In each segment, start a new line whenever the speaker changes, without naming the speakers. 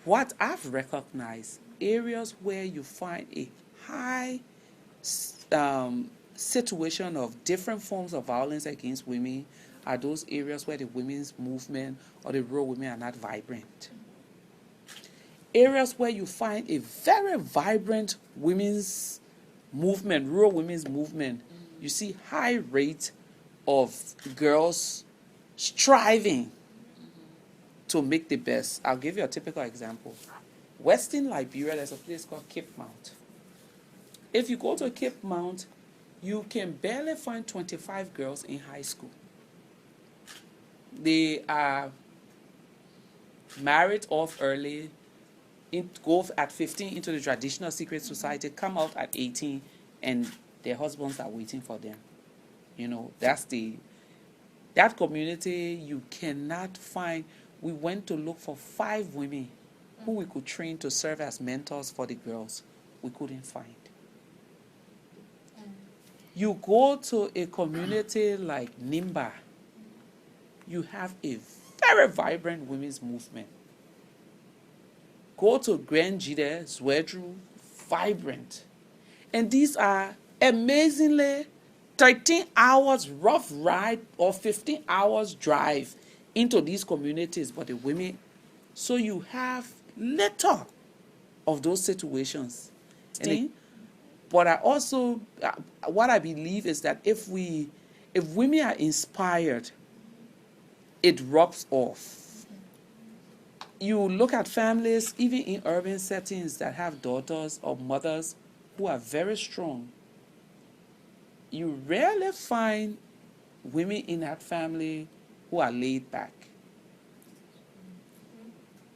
what I've recognized, areas where you find a high situation of different forms of violence against women are those areas where the women's movement or the rural women are not vibrant. Areas where you find a very vibrant women's movement, rural women's movement, you see high rate of girls striving to make the best. I'll give you a typical example. Western Liberia, there's a place called Cape Mount. If you go to Cape Mount, you can barely find 25 girls in high school. They are married off early, go at 15 into the traditional secret society, come out at 18, and their husbands are waiting for them. You know, that community you cannot find. We went to look for 5 women who we could train to serve as mentors for the girls. We couldn't find. You go to a community like Nimba, you have a very vibrant women's movement. Go to Grand Jide, Zwedru, vibrant. And these are amazingly 13 hours rough ride or 15 hours drive into these communities, but the women, so you have little of those situations. But I also, what I believe is that if women are inspired, it rubs off. You look at families, even in urban settings, that have daughters or mothers who are very strong. You rarely find women in that family who are laid back.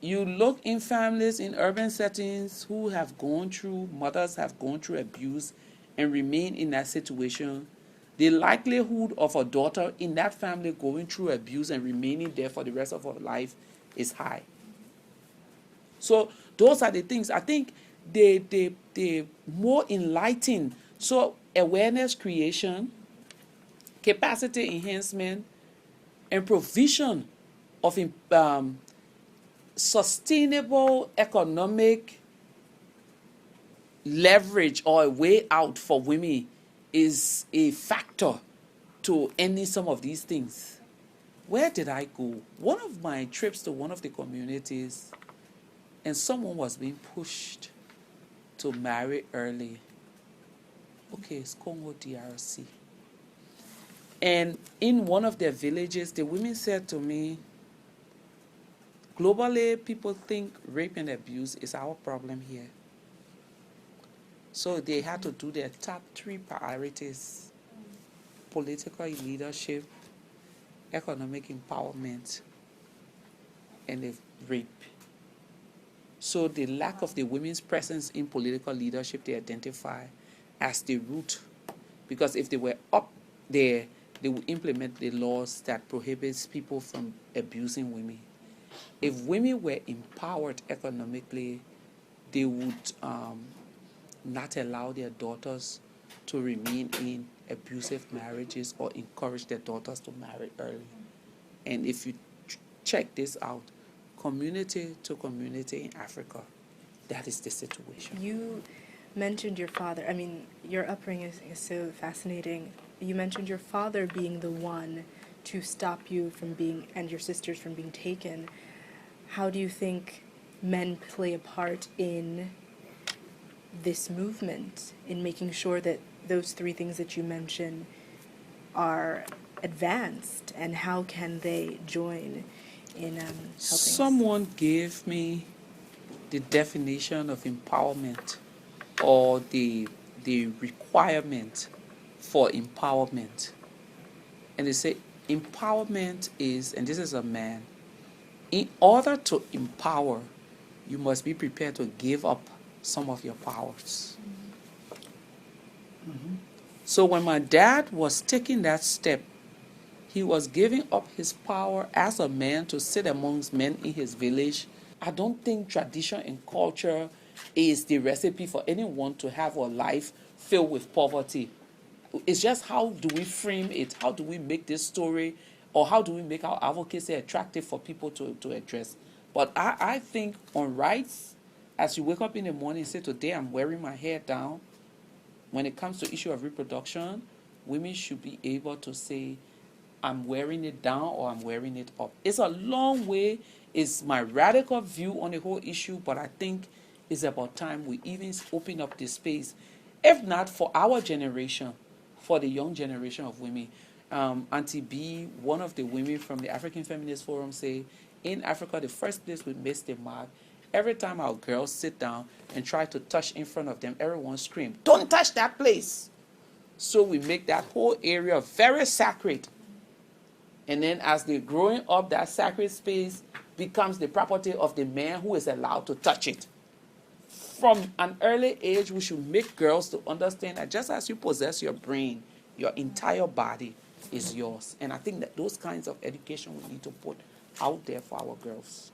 You look in families in urban settings who have gone through, mothers have gone through abuse and remain in that situation. The likelihood of a daughter in that family going through abuse and remaining there for the rest of her life is high. So those are the things. I think they more enlightened. So awareness creation, capacity enhancement, and provision of sustainable economic leverage or a way out for women is a factor to ending some of these things. Where did I go? One of my trips to one of the communities, and someone was being pushed to marry early. Okay, it's Congo DRC. And in one of their villages, the women said to me, globally, people think rape and abuse is our problem here. So they had to do their top 3 priorities: political leadership, economic empowerment, and the rape. So the lack of the women's presence in political leadership, they identify as the root. Because if they were up there, they would implement the laws that prohibits people from abusing women. If women were empowered economically, they would not allow their daughters to remain in abusive marriages or encourage their daughters to marry early. And if you check this out, community to community in Africa, that is the situation.
You mentioned your father. I mean, your upbringing is so fascinating. You mentioned your father being the one to stop you from being, and your sisters from being taken. How do you think men play a part in this movement, in making sure that those 3 things that you mentioned are advanced, and how can they join in helping?
Someone gave me the definition of empowerment, or the requirement for empowerment. And they say empowerment is, and this is a man, in order to empower, you must be prepared to give up some of your powers. Mm-hmm. So when my dad was taking that step, he was giving up his power as a man to sit amongst men in his village. I don't think tradition and culture is the recipe for anyone to have a life filled with poverty. It's just how do we frame it? How do we make this story, or how do we make our advocacy attractive for people to address? But I think on rights, as you wake up in the morning and say, today I'm wearing my hair down, when it comes to issue of reproduction, women should be able to say, I'm wearing it down or I'm wearing it up. It's a long way. It's my radical view on the whole issue, but I think it's about time we even open up this space, if not for our generation, for the young generation of women. Auntie B, one of the women from the African Feminist Forum, say, in Africa, the first place we miss the mark, every time our girls sit down and try to touch in front of them, everyone screams, don't touch that place. So we make that whole area very sacred. And then as they're growing up, that sacred space becomes the property of the man who is allowed to touch it. From an early age, we should make girls to understand that just as you possess your brain, your entire body is yours. And I think that those kinds of education we need to put out there for our girls.